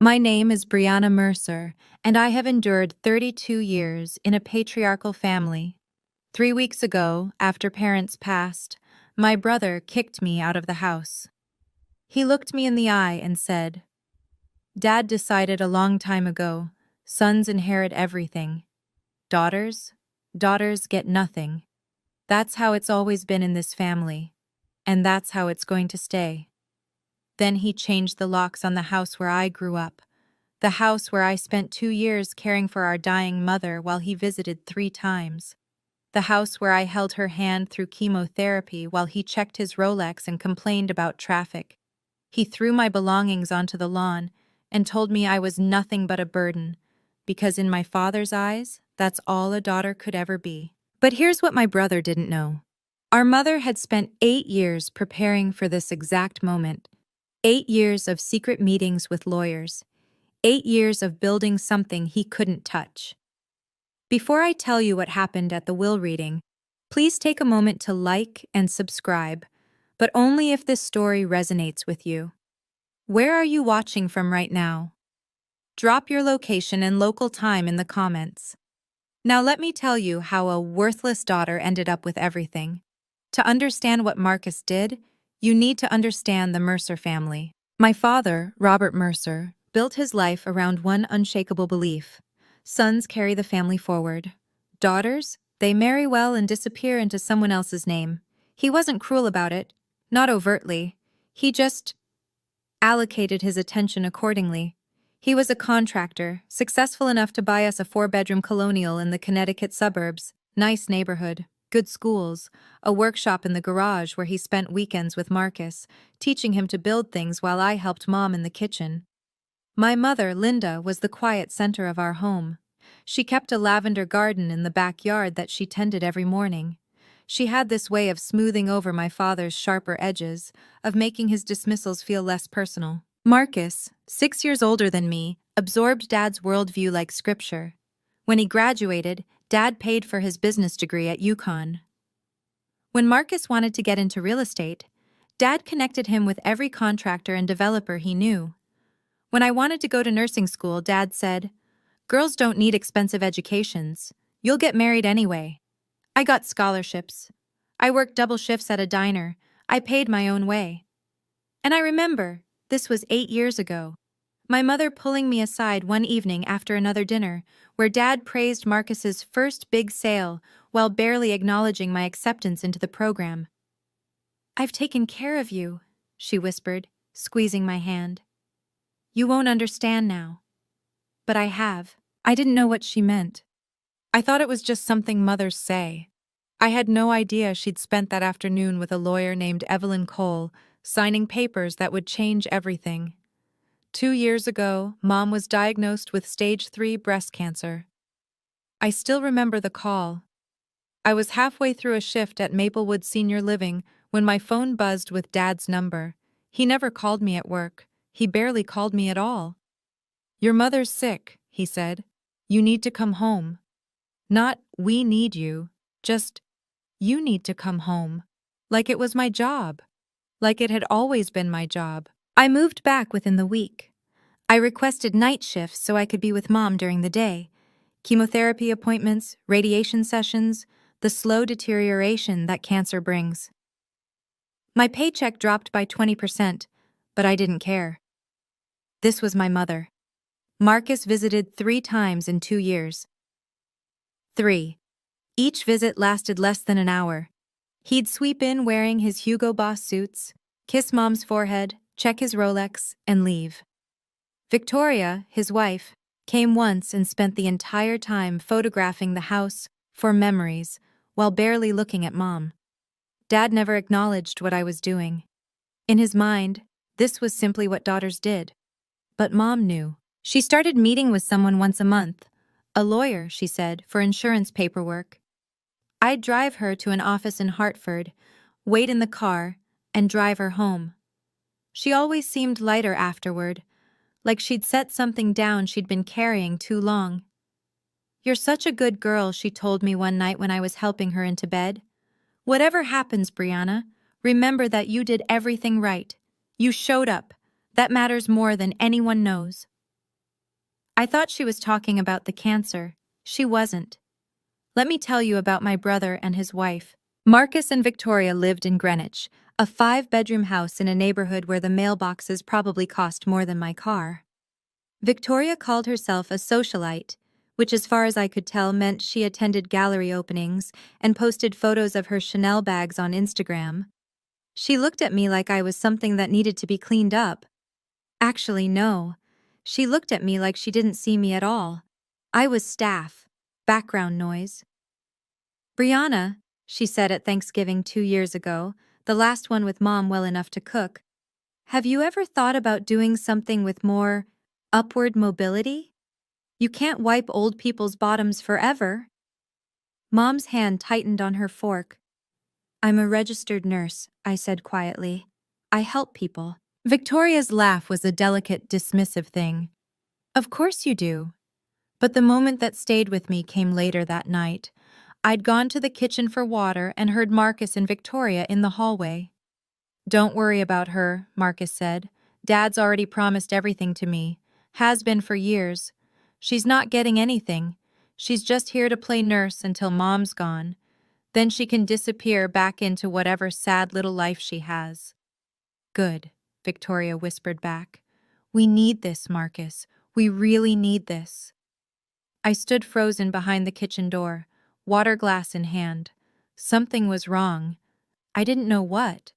My name is Brianna Mercer, and I have endured 32 years in a patriarchal family. 3 weeks ago, after parents passed, my brother kicked me out of the house. He looked me in the eye and said, "Dad decided a long time ago, sons inherit everything. Daughters? Daughters get nothing. That's how it's always been in this family, and that's how it's going to stay." Then he changed the locks on the house where I grew up, the house where I spent 2 years caring for our dying mother while he visited 3 times, the house where I held her hand through chemotherapy while he checked his Rolex and complained about traffic. He threw my belongings onto the lawn and told me I was nothing but a burden, because in my father's eyes, that's all a daughter could ever be. But here's what my brother didn't know. Our mother had spent 8 years preparing for this exact moment. 8 years of secret meetings with lawyers. 8 years of building something he couldn't touch. Before I tell you what happened at the will reading, please take a moment to like and subscribe, but only if this story resonates with you. Where are you watching from right now? Drop your location and local time in the comments. Now let me tell you how a worthless daughter ended up with everything. To understand what Marcus did, you need to understand the Mercer family. My father, Robert Mercer, built his life around one unshakable belief: sons carry the family forward. Daughters, they marry well and disappear into someone else's name. He wasn't cruel about it, not overtly. He just allocated his attention accordingly. He was a contractor, successful enough to buy us a 4-bedroom colonial in the Connecticut suburbs, nice neighborhood, good schools, a workshop in the garage where he spent weekends with Marcus, teaching him to build things while I helped Mom in the kitchen. My mother, Linda, was the quiet center of our home. She kept a lavender garden in the backyard that she tended every morning. She had this way of smoothing over my father's sharper edges, of making his dismissals feel less personal. Marcus, 6 years older than me, absorbed Dad's worldview like scripture. When he graduated, Dad paid for his business degree at UConn. When Marcus wanted to get into real estate, Dad connected him with every contractor and developer he knew. When I wanted to go to nursing school, Dad said, "Girls don't need expensive educations. You'll get married anyway." I got scholarships. I worked double shifts at a diner. I paid my own way. And I remember, this was 8 years ago, my mother pulling me aside one evening after another dinner, where Dad praised Marcus's first big sale while barely acknowledging my acceptance into the program. "I've taken care of you," she whispered, squeezing my hand. "You won't understand now." But I have. I didn't know what she meant. I thought it was just something mothers say. I had no idea she'd spent that afternoon with a lawyer named Evelyn Cole, signing papers that would change everything. 2 years ago, Mom was diagnosed with stage 3 breast cancer. I still remember the call. I was halfway through a shift at Maplewood Senior Living when my phone buzzed with Dad's number. He never called me at work. He barely called me at all. "Your mother's sick," he said. "You need to come home." Not, "We need you," just, "You need to come home." Like it was my job. Like it had always been my job. I moved back within the week. I requested night shifts so I could be with Mom during the day. Chemotherapy appointments, radiation sessions, the slow deterioration that cancer brings. My paycheck dropped by 20%, but I didn't care. This was my mother. Marcus visited 3 times in 2 years. 3. Each visit lasted less than an hour. He'd sweep in wearing his Hugo Boss suits, kiss Mom's forehead, check his Rolex, and leave. Victoria, his wife, came once and spent the entire time photographing the house for memories while barely looking at Mom. Dad never acknowledged what I was doing. In his mind, this was simply what daughters did. But Mom knew. She started meeting with someone once a month. A lawyer, she said, for insurance paperwork. I'd drive her to an office in Hartford, wait in the car, and drive her home. She always seemed lighter afterward, like she'd set something down she'd been carrying too long. "You're such a good girl," she told me one night when I was helping her into bed. "Whatever happens, Brianna, remember that you did everything right. You showed up. That matters more than anyone knows." I thought she was talking about the cancer. She wasn't. Let me tell you about my brother and his wife. Marcus and Victoria lived in Greenwich, a 5-bedroom house in a neighborhood where the mailboxes probably cost more than my car. Victoria called herself a socialite, which as far as I could tell meant she attended gallery openings and posted photos of her Chanel bags on Instagram. She looked at me like I was something that needed to be cleaned up. Actually, no. She looked at me like she didn't see me at all. I was staff, background noise. Brianna, she said at Thanksgiving 2 years ago, the last one with Mom well enough to cook, have you ever thought about doing something with more upward mobility? You can't wipe old people's bottoms forever. Mom's hand tightened on her fork. I'm a registered nurse, I said quietly. I help people. Victoria's laugh was a delicate, dismissive thing. Of course you do. But the moment that stayed with me came later that night. I'd gone to the kitchen for water and heard Marcus and Victoria in the hallway. Don't worry about her, Marcus said. Dad's already promised everything to me. Has been for years. She's not getting anything. She's just here to play nurse until Mom's gone. Then she can disappear back into whatever sad little life she has. Good, Victoria whispered back. We need this, Marcus. We really need this. I stood frozen behind the kitchen door, water glass in hand. Something was wrong. I didn't know what.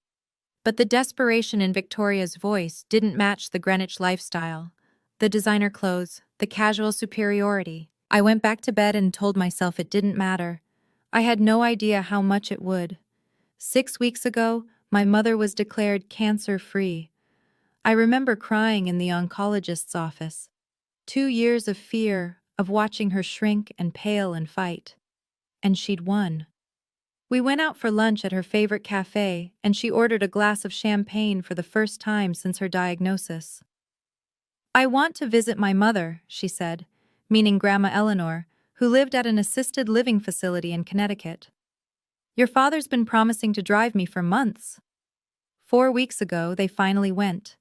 But the desperation in Victoria's voice didn't match the Greenwich lifestyle. The designer clothes, the casual superiority. I went back to bed and told myself it didn't matter. I had no idea how much it would. 6 weeks ago, my mother was declared cancer-free. I remember crying in the oncologist's office. 2 years of fear, of watching her shrink and pale and fight. And she'd won. We went out for lunch at her favorite cafe, and she ordered a glass of champagne for the first time since her diagnosis. I want to visit my mother, she said, meaning Grandma Eleanor, who lived at an assisted living facility in Connecticut. Your father's been promising to drive me for months. 4 weeks ago, they finally went.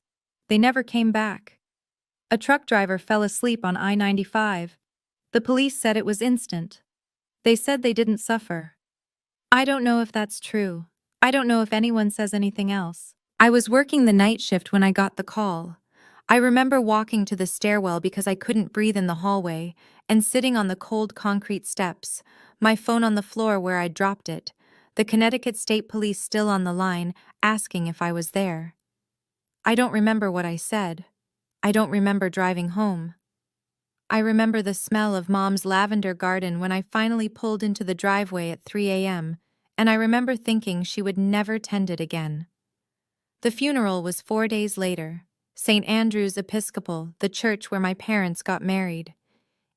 They never came back. A truck driver fell asleep on I-95. The police said it was instant. They said they didn't suffer. I don't know if that's true. I don't know if anyone says anything else. I was working the night shift when I got the call. I remember walking to the stairwell because I couldn't breathe in the hallway, and sitting on the cold concrete steps, my phone on the floor where I'd dropped it, the Connecticut State Police still on the line, asking if I was there. I don't remember what I said. I don't remember driving home. I remember the smell of Mom's lavender garden when I finally pulled into the driveway at 3 a.m., and I remember thinking she would never tend it again. The funeral was 4 days later. St. Andrew's Episcopal, the church where my parents got married.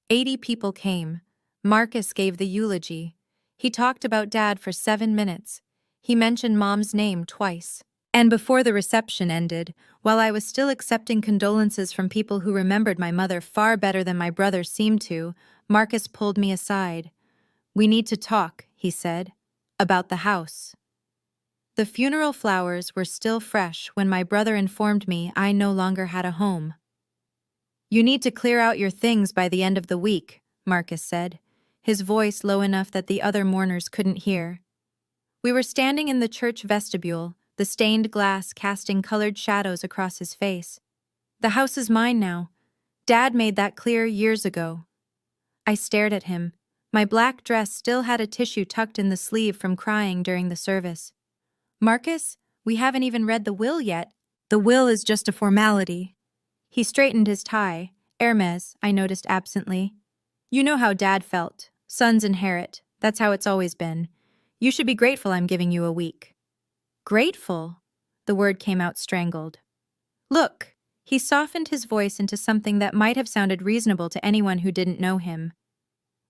80 people came. Marcus gave the eulogy. He talked about Dad for 7 minutes. He mentioned Mom's name twice. And before the reception ended, while I was still accepting condolences from people who remembered my mother far better than my brother seemed to, Marcus pulled me aside. We need to talk, he said, about the house. The funeral flowers were still fresh when my brother informed me I no longer had a home. You need to clear out your things by the end of the week, Marcus said, his voice low enough that the other mourners couldn't hear. We were standing in the church vestibule, the stained glass casting colored shadows across his face. The house is mine now. Dad made that clear years ago. I stared at him. My black dress still had a tissue tucked in the sleeve from crying during the service. Marcus, we haven't even read the will yet. The will is just a formality. He straightened his tie. Hermes, I noticed absently. You know how Dad felt. Sons inherit. That's how it's always been. You should be grateful I'm giving you a week. Grateful? The word came out strangled. Look, he softened his voice into something that might have sounded reasonable to anyone who didn't know him.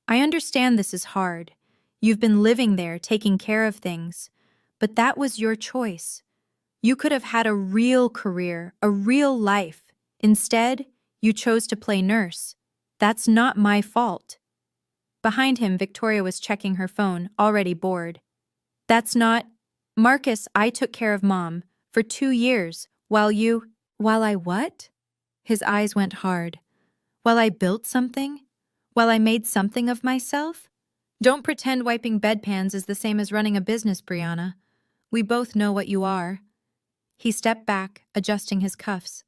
I understand this is hard. You've been living there, taking care of things. But that was your choice. You could have had a real career, a real life. Instead, you chose to play nurse. That's not my fault. Behind him, Victoria was checking her phone, already bored. That's not... Marcus, I took care of Mom for 2 years, while I what? His eyes went hard. While I built something? While I made something of myself? Don't pretend wiping bedpans is the same as running a business, Brianna. We both know what you are. He stepped back, adjusting his cuffs.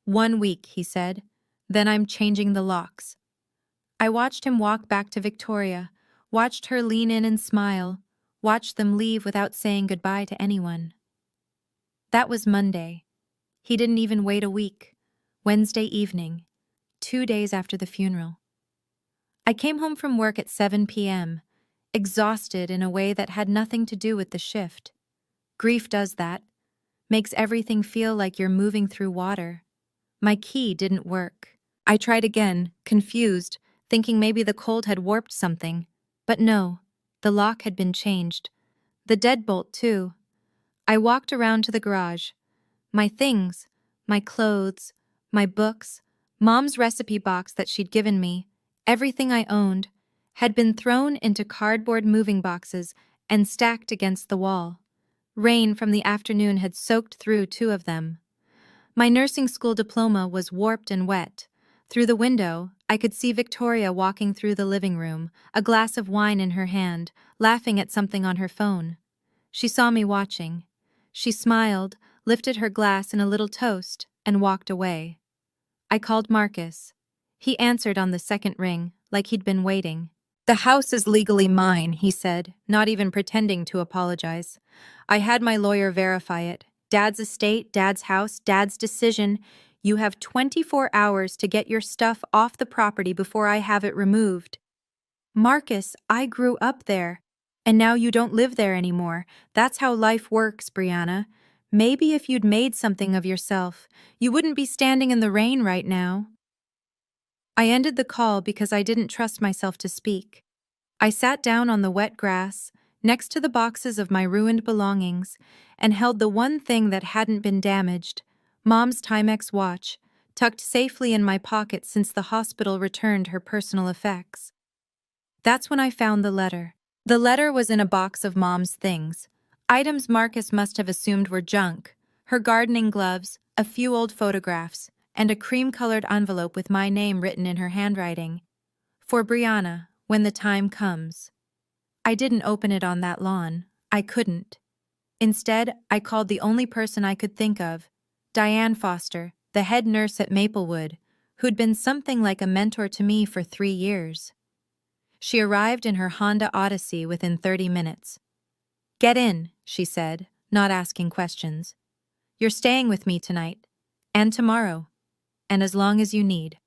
1 week, he said. Then I'm changing the locks. I watched him walk back to Victoria, watched her lean in and smile, watched them leave without saying goodbye to anyone. That was Monday. He didn't even wait a week. Wednesday evening, 2 days after the funeral. I came home from work at 7 p.m., exhausted in a way that had nothing to do with the shift. Grief does that, makes everything feel like you're moving through water. My key didn't work. I tried again, confused, thinking maybe the cold had warped something. But no, the lock had been changed. The deadbolt, too. I walked around to the garage. My things, my clothes, my books, Mom's recipe box that she'd given me, everything I owned, had been thrown into cardboard moving boxes and stacked against the wall. Rain from the afternoon had soaked through 2 of them. My nursing school diploma was warped and wet. Through the window, I could see Victoria walking through the living room, a glass of wine in her hand, laughing at something on her phone. She saw me watching. She smiled, lifted her glass in a little toast, and walked away. I called Marcus. He answered on the second ring, like he'd been waiting. "The house is legally mine," he said, not even pretending to apologize. "I had my lawyer verify it. Dad's estate, Dad's house, Dad's decision. You have 24 hours to get your stuff off the property before I have it removed." "Marcus, I grew up there. And now you don't live there anymore. That's how life works, Brianna. Maybe if you'd made something of yourself, you wouldn't be standing in the rain right now." I ended the call because I didn't trust myself to speak. I sat down on the wet grass, next to the boxes of my ruined belongings, and held the one thing that hadn't been damaged, Mom's Timex watch, tucked safely in my pocket since the hospital returned her personal effects. That's when I found the letter. The letter was in a box of Mom's things, items Marcus must have assumed were junk, her gardening gloves, a few old photographs, and a cream-colored envelope with my name written in her handwriting. "For Brianna, when the time comes." I didn't open it on that lawn. I couldn't. Instead, I called the only person I could think of, Diane Foster, the head nurse at Maplewood, who'd been something like a mentor to me for 3 years. She arrived in her Honda Odyssey within 30 minutes. "Get in," she said, not asking questions. "You're staying with me tonight, and tomorrow, and as long as you need."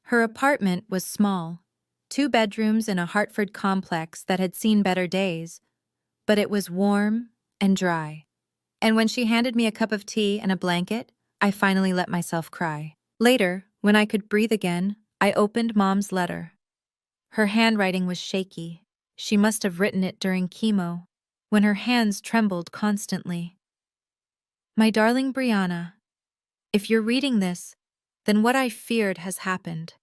Her apartment was small, 2 bedrooms in a Hartford complex that had seen better days, but it was warm and dry. And when she handed me a cup of tea and a blanket, I finally let myself cry. Later, when I could breathe again, I opened Mom's letter. Her handwriting was shaky. She must have written it during chemo, when her hands trembled constantly. "My darling Brianna, if you're reading this, then what I feared has happened.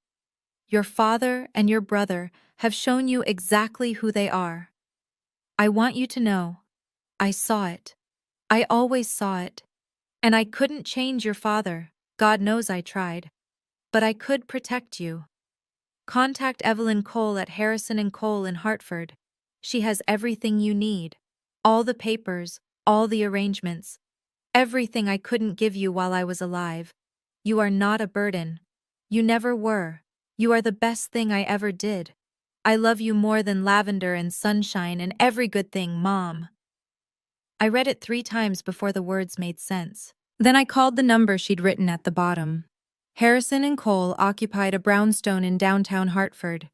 Your father and your brother have shown you exactly who they are. I want you to know, I saw it. I always saw it. And I couldn't change your father. God knows I tried. But I could protect you. Contact Evelyn Cole at Harrison & Cole in Hartford. She has everything you need. All the papers, all the arrangements. Everything I couldn't give you while I was alive. You are not a burden. You never were. You are the best thing I ever did. I love you more than lavender and sunshine and every good thing, Mom." I read it 3 times before the words made sense. Then I called the number she'd written at the bottom. Harrison & Cole occupied a brownstone in downtown Hartford,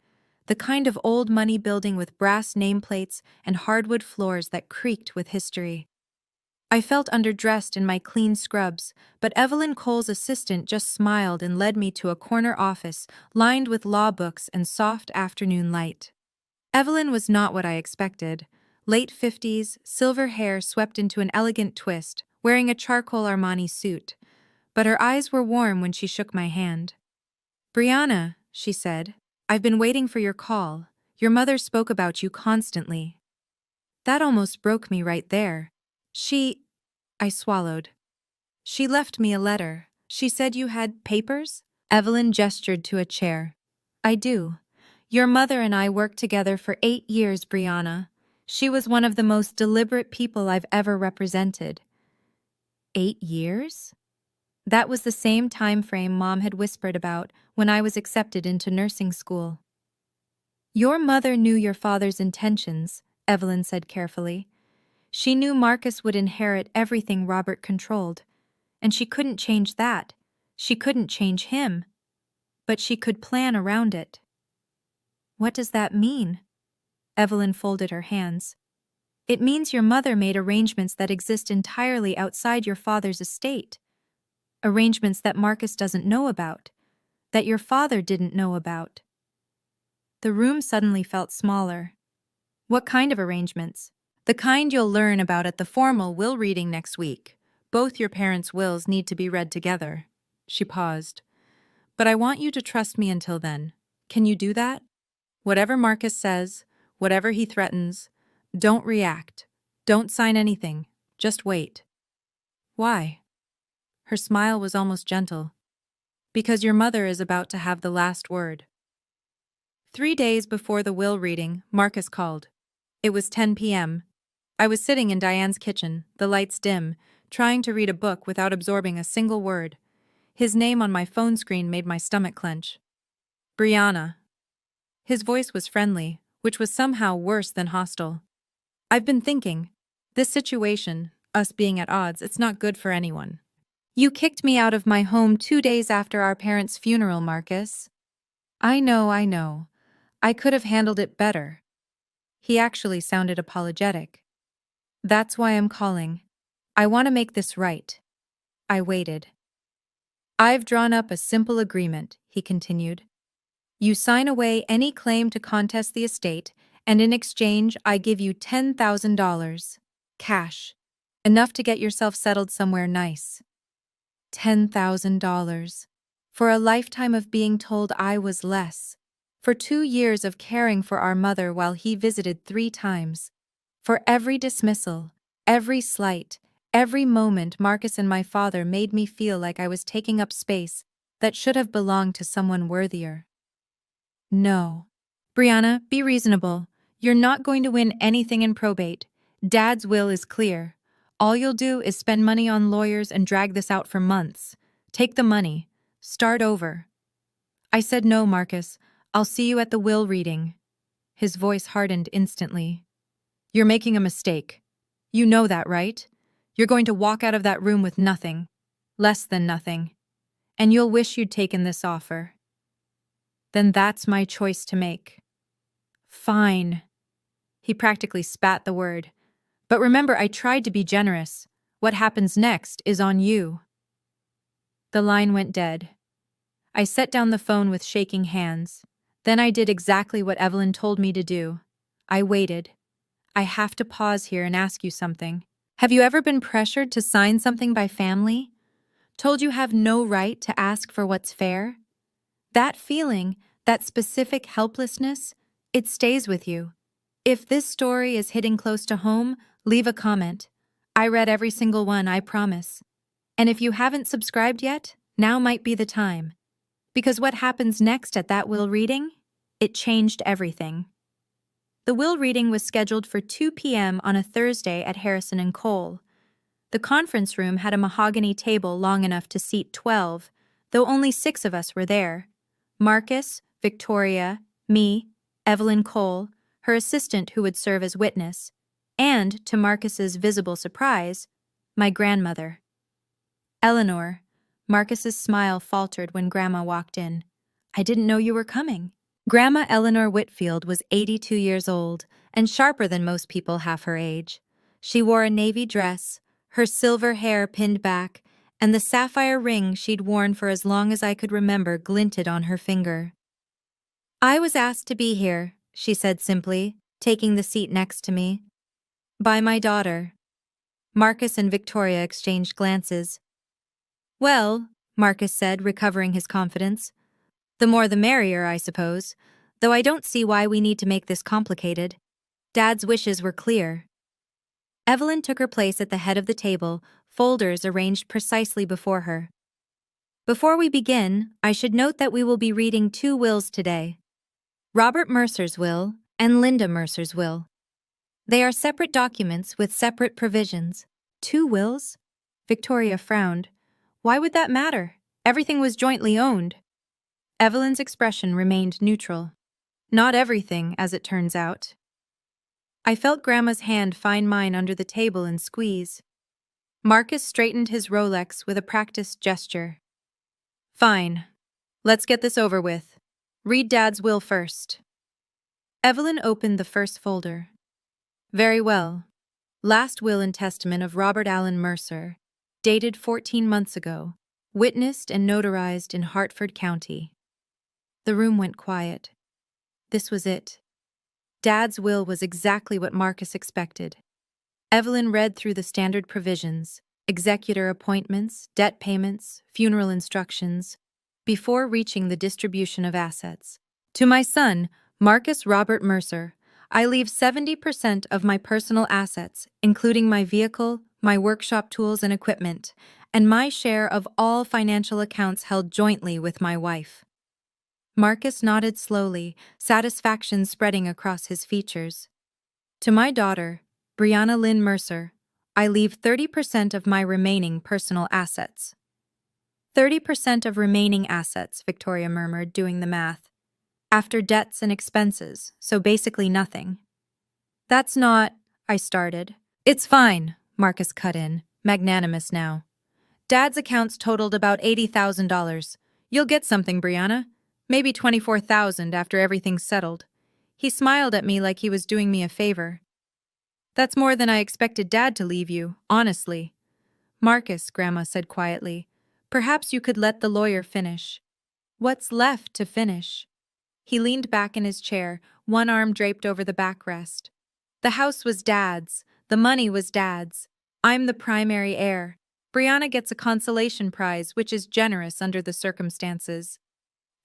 the kind of old money building with brass nameplates and hardwood floors that creaked with history. I felt underdressed in my clean scrubs, but Evelyn Cole's assistant just smiled and led me to a corner office lined with law books and soft afternoon light. Evelyn was not what I expected. Late 50s, silver hair swept into an elegant twist, wearing a charcoal Armani suit. But her eyes were warm when she shook my hand. "Brianna," she said, "I've been waiting for your call. Your mother spoke about you constantly." That almost broke me right there. I swallowed. "She left me a letter. She said you had papers?" Evelyn gestured to a chair. I do. Your mother and I worked together for 8 years, Brianna. She was one of the most deliberate people I've ever represented. 8 years? That was the same time frame Mom had whispered about when I was accepted into nursing school. Your mother knew your father's intentions, Evelyn said carefully. She knew Marcus would inherit everything Robert controlled, and she couldn't change that. She couldn't change him. But she could plan around it. What does that mean? Evelyn folded her hands. It means your mother made arrangements that exist entirely outside your father's estate. Arrangements that Marcus doesn't know about, that your father didn't know about. The room suddenly felt smaller. What kind of arrangements? The kind you'll learn about at the formal will reading next week. Both your parents' wills need to be read together. She paused. But I want you to trust me until then. Can you do that? Whatever Marcus says, whatever he threatens, don't react. Don't sign anything. Just wait. Why? Her smile was almost gentle. Because your mother is about to have the last word. 3 days before the will reading, Marcus called. It was 10 p.m. I was sitting in Diane's kitchen, the lights dim, trying to read a book without absorbing a single word. His name on my phone screen made my stomach clench. Brianna. His voice was friendly, which was somehow worse than hostile. I've been thinking, this situation, us being at odds, it's not good for anyone. You kicked me out of my home 2 days after our parents' funeral, Marcus. I know. I could have handled it better. He actually sounded apologetic. That's why I'm calling. I want to make this right. I waited. I've drawn up a simple agreement, he continued. You sign away any claim to contest the estate, and in exchange I give you $10,000. Cash. Enough to get yourself settled somewhere nice. $10,000. For a lifetime of being told I was less. For 2 years of caring for our mother while he visited 3 times. For every dismissal, every slight, every moment Marcus and my father made me feel like I was taking up space that should have belonged to someone worthier. No. Brianna, be reasonable. You're not going to win anything in probate. Dad's will is clear. All you'll do is spend money on lawyers and drag this out for months. Take the money. Start over. I said no, Marcus. I'll see you at the will reading. His voice hardened instantly. You're making a mistake. You know that, right? You're going to walk out of that room with nothing. Less than nothing. And you'll wish you'd taken this offer. Then that's my choice to make. Fine. He practically spat the word. But remember, I tried to be generous. What happens next is on you. The line went dead. I set down the phone with shaking hands. Then I did exactly what Evelyn told me to do. I waited. I have to pause here and ask you something. Have you ever been pressured to sign something by family? Told you have no right to ask for what's fair? That feeling, that specific helplessness, it stays with you. If this story is hitting close to home, leave a comment. I read every single one, I promise. And if you haven't subscribed yet, now might be the time. Because what happens next at that will reading? It changed everything. The will reading was scheduled for 2 p.m. on a Thursday at Harrison and Cole. The conference room had a mahogany table long enough to seat 12, though only 6 of us were there. Marcus, Victoria, me, Evelyn Cole, her assistant who would serve as witness, and, to Marcus's visible surprise, my grandmother. Eleanor. Marcus's smile faltered when Grandma walked in. I didn't know you were coming. Grandma Eleanor Whitfield was 82 years old and sharper than most people half her age. She wore a navy dress, her silver hair pinned back, and the sapphire ring she'd worn for as long as I could remember glinted on her finger. I was asked to be here, she said simply, taking the seat next to me. By my daughter. Marcus and Victoria exchanged glances. Well, Marcus said, recovering his confidence. The more the merrier, I suppose, though I don't see why we need to make this complicated. Dad's wishes were clear. Evelyn took her place at the head of the table, folders arranged precisely before her. Before we begin, I should note that we will be reading two wills today. Robert Mercer's will and Linda Mercer's will. They are separate documents with separate provisions. Two wills? Victoria frowned. Why would that matter? Everything was jointly owned. Evelyn's expression remained neutral. Not everything, as it turns out. I felt Grandma's hand find mine under the table and squeeze. Marcus straightened his Rolex with a practiced gesture. Fine. Let's get this over with. Read Dad's will first. Evelyn opened the first folder. Very well. Last will and testament of Robert Allen Mercer, dated 14 months ago, witnessed and notarized in Hartford County. The room went quiet. This was it. Dad's will was exactly what Marcus expected. Evelyn read through the standard provisions, executor appointments, debt payments, funeral instructions, before reaching the distribution of assets. To my son, Marcus Robert Mercer, I leave 70% of my personal assets, including my vehicle, my workshop tools and equipment, and my share of all financial accounts held jointly with my wife. Marcus nodded slowly, satisfaction spreading across his features. To my daughter, Brianna Lynn Mercer, I leave 30% of my remaining personal assets. 30% of remaining assets, Victoria murmured, doing the math. After debts and expenses, so basically nothing. That's not, I started. It's fine, Marcus cut in, magnanimous now. Dad's accounts totaled about $80,000. You'll get something, Brianna. Maybe $24,000 after everything's settled. He smiled at me like he was doing me a favor. That's more than I expected Dad to leave you, honestly. Marcus, Grandma said quietly, perhaps you could let the lawyer finish. What's left to finish? He leaned back in his chair, one arm draped over the backrest. The house was Dad's. The money was Dad's. I'm the primary heir. Brianna gets a consolation prize, which is generous under the circumstances.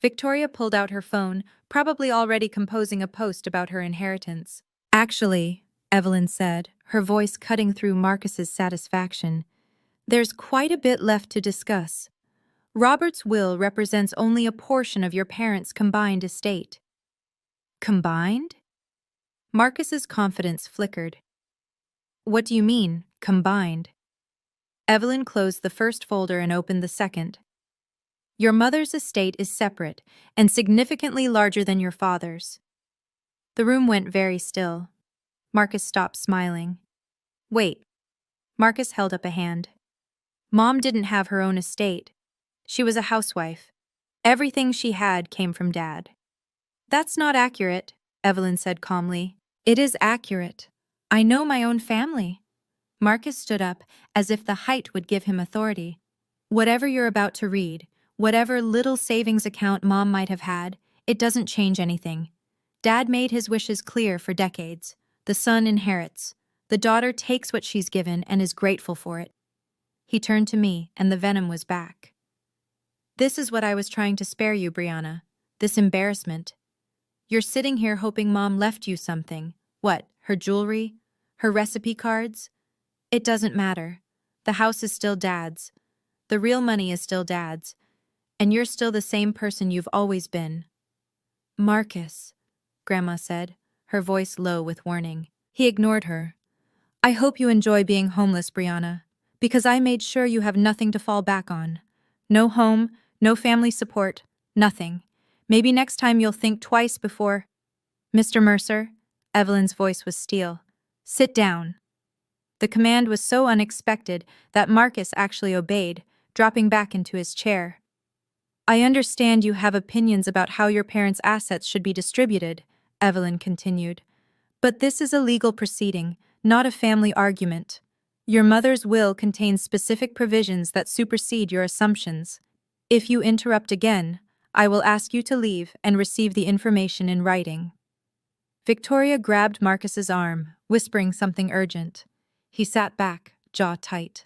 Victoria pulled out her phone, probably already composing a post about her inheritance. Actually, Evelyn said, her voice cutting through Marcus's satisfaction, there's quite a bit left to discuss. Robert's will represents only a portion of your parents' combined estate. Combined? Marcus's confidence flickered. What do you mean, combined? Evelyn closed the first folder and opened the second. Your mother's estate is separate and significantly larger than your father's. The room went very still. Marcus stopped smiling. Wait. Marcus held up a hand. Mom didn't have her own estate. She was a housewife. Everything she had came from Dad. That's not accurate, Evelyn said calmly. It is accurate. I know my own family. Marcus stood up as if the height would give him authority. Whatever you're about to read, whatever little savings account Mom might have had, it doesn't change anything. Dad made his wishes clear for decades. The son inherits. The daughter takes what she's given and is grateful for it. He turned to me, and the venom was back. This is what I was trying to spare you, Brianna. This embarrassment. You're sitting here hoping Mom left you something. What, her jewelry? Her recipe cards? It doesn't matter. The house is still Dad's. The real money is still Dad's. And you're still the same person you've always been. Marcus, Grandma said, her voice low with warning. He ignored her. I hope you enjoy being homeless, Brianna, because I made sure you have nothing to fall back on. No home, no family support, nothing. Maybe next time you'll think twice before... Mr. Mercer, Evelyn's voice was steel. Sit down. The command was so unexpected that Marcus actually obeyed, dropping back into his chair. I understand you have opinions about how your parents' assets should be distributed, Evelyn continued. But this is a legal proceeding, not a family argument. Your mother's will contains specific provisions that supersede your assumptions. If you interrupt again, I will ask you to leave and receive the information in writing. Victoria grabbed Marcus's arm, whispering something urgent. He sat back, jaw tight.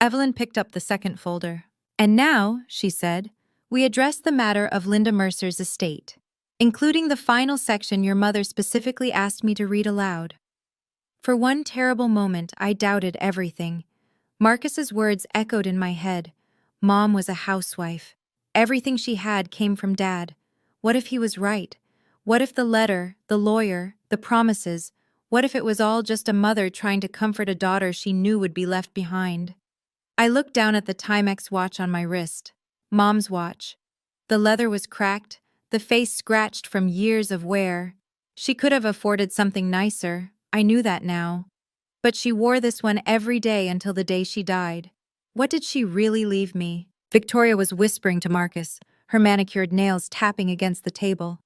Evelyn picked up the second folder. And now, she said, we address the matter of Linda Mercer's estate, including the final section your mother specifically asked me to read aloud. For one terrible moment, I doubted everything. Marcus's words echoed in my head. Mom was a housewife. Everything she had came from Dad. What if he was right? What if the letter, the lawyer, the promises, what if it was all just a mother trying to comfort a daughter she knew would be left behind? I looked down at the Timex watch on my wrist. Mom's watch. The leather was cracked, the face scratched from years of wear. She could have afforded something nicer, I knew that now. But she wore this one every day until the day she died. What did she really leave me? Victoria was whispering to Marcus, her manicured nails tapping against the table.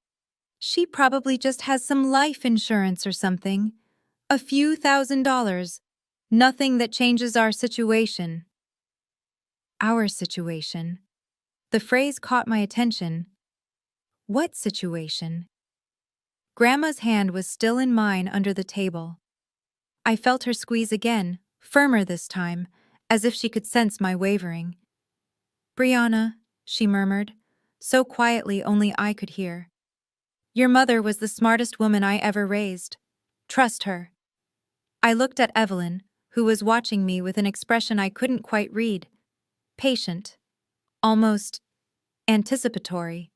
She probably just has some life insurance or something. A few $1,000s. Nothing that changes our situation. Our situation. The phrase caught my attention. What situation? Grandma's hand was still in mine under the table. I felt her squeeze again, firmer this time, as if she could sense my wavering. "Brianna," she murmured, so quietly only I could hear. "Your mother was the smartest woman I ever raised. Trust her." I looked at Evelyn, who was watching me with an expression I couldn't quite read. Patient. Almost anticipatory.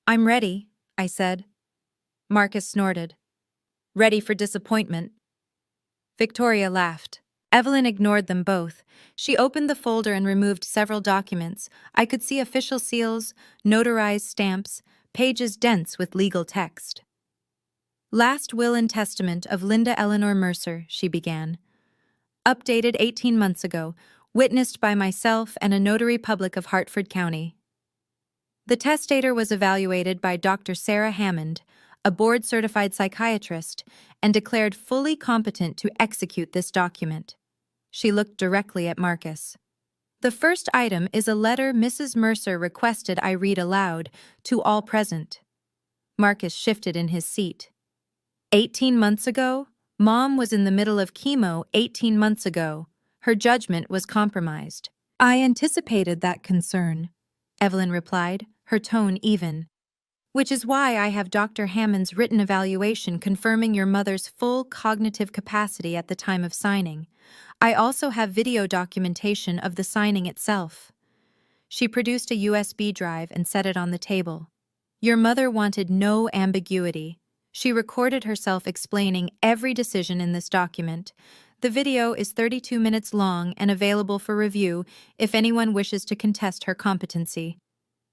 "I'm ready," I said. Marcus snorted. "Ready for disappointment." Victoria laughed. Evelyn ignored them both. She opened the folder and removed several documents. I could see official seals, notarized stamps, pages dense with legal text. "Last will and testament of Linda Eleanor Mercer," she began. "Updated 18 months ago, witnessed by myself and a notary public of Hartford County. The testator was evaluated by Dr. Sarah Hammond, a board-certified psychiatrist, and declared fully competent to execute this document." She looked directly at Marcus. "The first item is a letter Mrs. Mercer requested I read aloud to all present." Marcus shifted in his seat. 18 months ago? Mom was in the middle of chemo 18 months ago. Her judgment was compromised. "I anticipated that concern," Evelyn replied, her tone even. "Which is why I have Dr. Hammond's written evaluation confirming your mother's full cognitive capacity at the time of signing. I also have video documentation of the signing itself." She produced a USB drive and set it on the table. "Your mother wanted no ambiguity. She recorded herself explaining every decision in this document. The video is 32 minutes long and available for review if anyone wishes to contest her competency."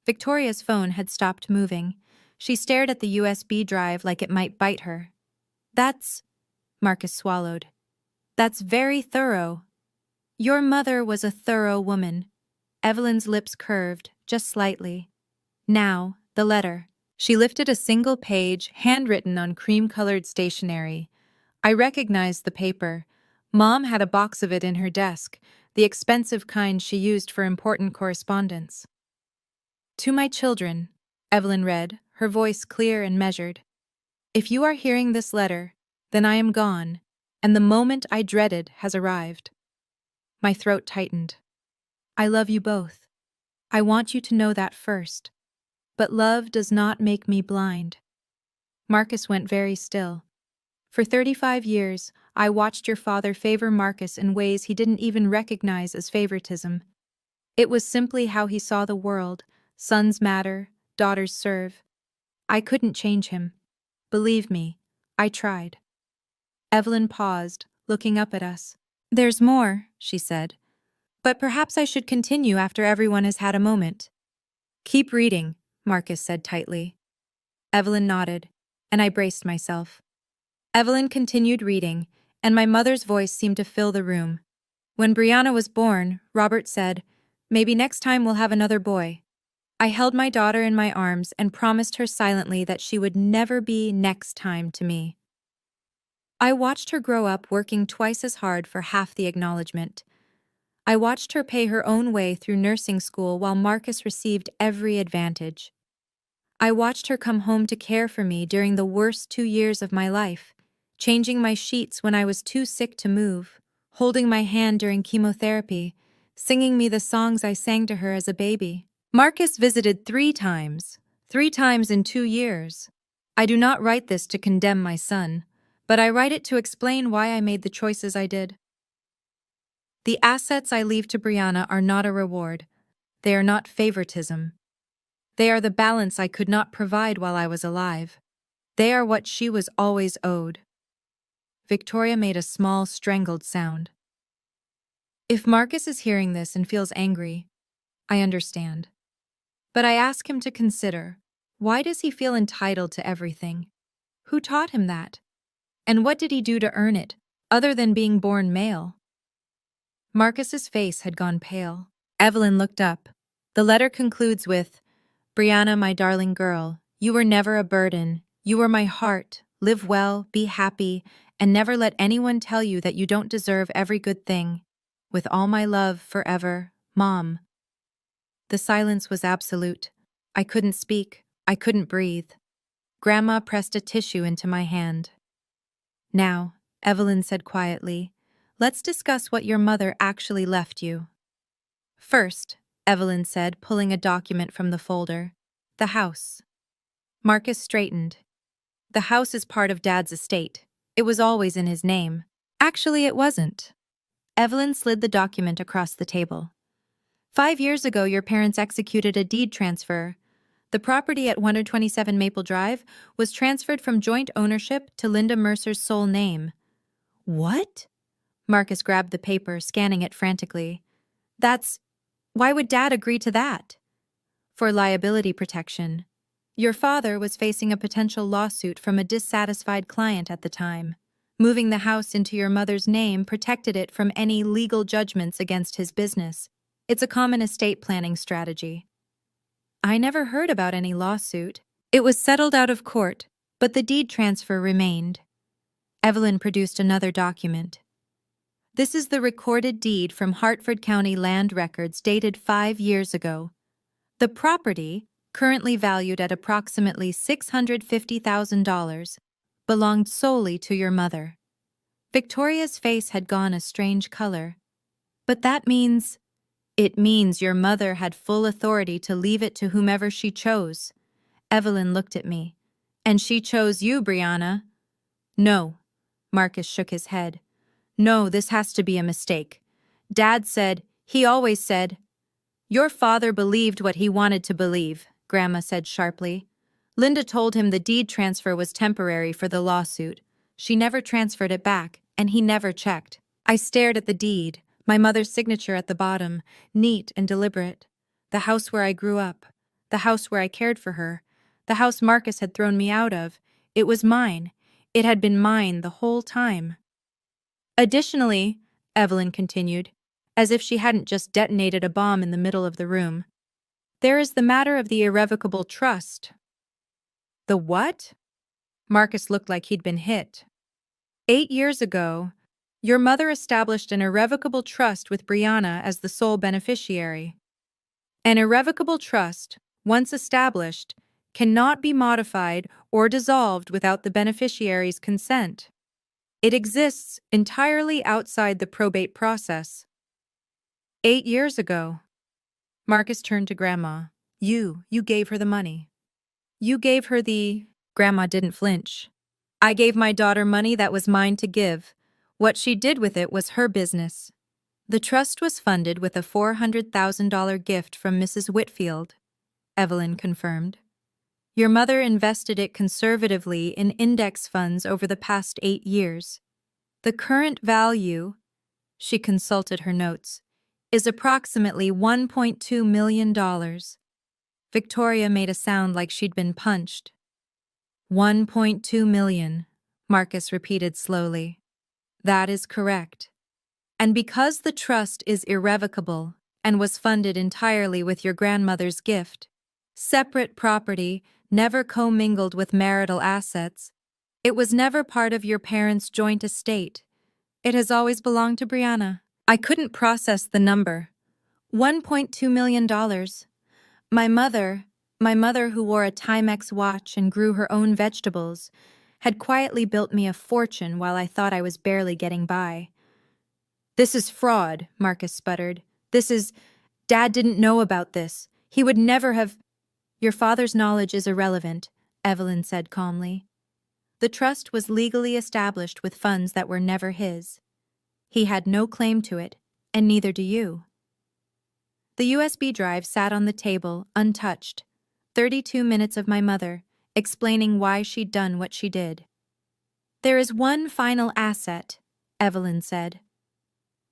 Victoria's phone had stopped moving. She stared at the USB drive like it might bite her. Marcus swallowed. "That's very thorough." "Your mother was a thorough woman." Evelyn's lips curved, just slightly. "Now, the letter." She lifted a single page, handwritten on cream-colored stationery. I recognized the paper. Mom had a box of it in her desk, the expensive kind she used for important correspondence. "To my children," Evelyn read, her voice clear and measured. "If you are hearing this letter, then I am gone, and the moment I dreaded has arrived." My throat tightened. "I love you both. I want you to know that first. But love does not make me blind." Marcus went very still. "For 35 years, I watched your father favor Marcus in ways he didn't even recognize as favoritism. It was simply how he saw the world. Sons matter, daughters serve. I couldn't change him. Believe me, I tried." Evelyn paused, looking up at us. "There's more," she said. "But perhaps I should continue after everyone has had a moment." "Keep reading," Marcus said tightly. Evelyn nodded, and I braced myself. Evelyn continued reading, and my mother's voice seemed to fill the room. "When Brianna was born, Robert said, 'Maybe next time we'll have another boy.' I held my daughter in my arms and promised her silently that she would never be next time to me. I watched her grow up working twice as hard for half the acknowledgement. I watched her pay her own way through nursing school while Marcus received every advantage. I watched her come home to care for me during the worst 2 years of my life, changing my sheets when I was too sick to move, holding my hand during chemotherapy, singing me the songs I sang to her as a baby. Marcus visited 3 times in 2 years. I do not write this to condemn my son, but I write it to explain why I made the choices I did. The assets I leave to Brianna are not a reward. They are not favoritism. They are the balance I could not provide while I was alive. They are what she was always owed. Victoria made a small, strangled sound. If Marcus is hearing this and feels angry, I understand. But I ask him to consider, why does he feel entitled to everything? Who taught him that? And what did he do to earn it, other than being born male? Marcus's face had gone pale. Evelyn looked up. The letter concludes with, "Brianna, my darling girl, you were never a burden. You were my heart. Live well, be happy, and never let anyone tell you that you don't deserve every good thing. With all my love, forever, Mom." The silence was absolute. I couldn't speak. I couldn't breathe. Grandma pressed a tissue into my hand. "Now," Evelyn said quietly, "let's discuss what your mother actually left you." "First," Evelyn said, pulling a document from the folder, "the house." Marcus straightened. "The house is part of Dad's estate. It was always in his name." "Actually, it wasn't." Evelyn slid the document across the table. 5 years ago, your parents executed a deed transfer. The property at 127 Maple Drive was transferred from joint ownership to Linda Mercer's sole name." "What?" Marcus grabbed the paper, scanning it frantically. Why would Dad agree to that?" "For liability protection. Your father was facing a potential lawsuit from a dissatisfied client at the time. Moving the house into your mother's name protected it from any legal judgments against his business. It's a common estate planning strategy." "I never heard about any lawsuit. It was settled out of court, but the deed transfer remained." Evelyn produced another document. "This is the recorded deed from Hartford County Land Records dated 5 years ago. The property, currently valued at approximately $650,000, belonged solely to your mother." Victoria's face had gone a strange color. "But that means—" "It means your mother had full authority to leave it to whomever she chose." Evelyn looked at me. "And she chose you, Brianna." "No." Marcus shook his head. "No, this has to be a mistake. He always said—" "Your father believed what he wanted to believe," Grandma said sharply. "Linda told him the deed transfer was temporary for the lawsuit. She never transferred it back, and he never checked." I stared at the deed, my mother's signature at the bottom, neat and deliberate. The house where I grew up, the house where I cared for her, the house Marcus had thrown me out of. It was mine. It had been mine the whole time. "Additionally," Evelyn continued, as if she hadn't just detonated a bomb in the middle of the room, "there is the matter of the irrevocable trust." "The what?" Marcus looked like he'd been hit. 8 years ago, your mother established an irrevocable trust with Brianna as the sole beneficiary. An irrevocable trust, once established, cannot be modified or dissolved without the beneficiary's consent. It exists entirely outside the probate process. 8 years ago. Marcus turned to Grandma. You gave her the money. You gave her the... Grandma didn't flinch. "I gave my daughter money that was mine to give. What she did with it was her business." "The trust was funded with a $400,000 gift from Mrs. Whitfield," Evelyn confirmed. "Your mother invested it conservatively in index funds over the past 8 years. The current value," she consulted her notes, "is approximately $1.2 million. Victoria made a sound like she'd been punched. $1.2 million, Marcus repeated slowly. "That is correct. And because the trust is irrevocable and was funded entirely with your grandmother's gift, separate property, never commingled with marital assets, it was never part of your parents' joint estate. It has always belonged to Brianna." I couldn't process the number. $1.2 million. My mother who wore a Timex watch and grew her own vegetables, had quietly built me a fortune while I thought I was barely getting by. "This is fraud," Marcus sputtered. Dad didn't know about this. He would never have—" "Your father's knowledge is irrelevant," Evelyn said calmly. "The trust was legally established with funds that were never his. He had no claim to it, and neither do you." The USB drive sat on the table, untouched. 32 minutes of my mother, explaining why she'd done what she did. "There is one final asset," Evelyn said.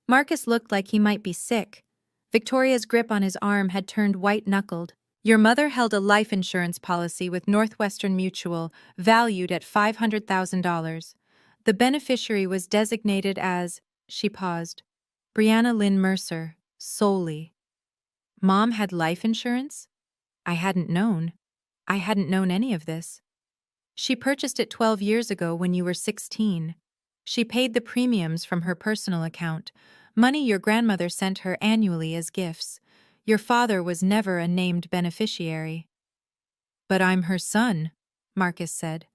Marcus looked like he might be sick. Victoria's grip on his arm had turned white-knuckled. "Your mother held a life insurance policy with Northwestern Mutual, valued at $500,000. The beneficiary was designated as," she paused, "Brianna Lynn Mercer, solely." Mom had life insurance? I hadn't known. I hadn't known any of this. "She purchased it 12 years ago when you were 16. She paid the premiums from her personal account, money your grandmother sent her annually as gifts. Your father was never a named beneficiary." "But I'm her son," Marcus said.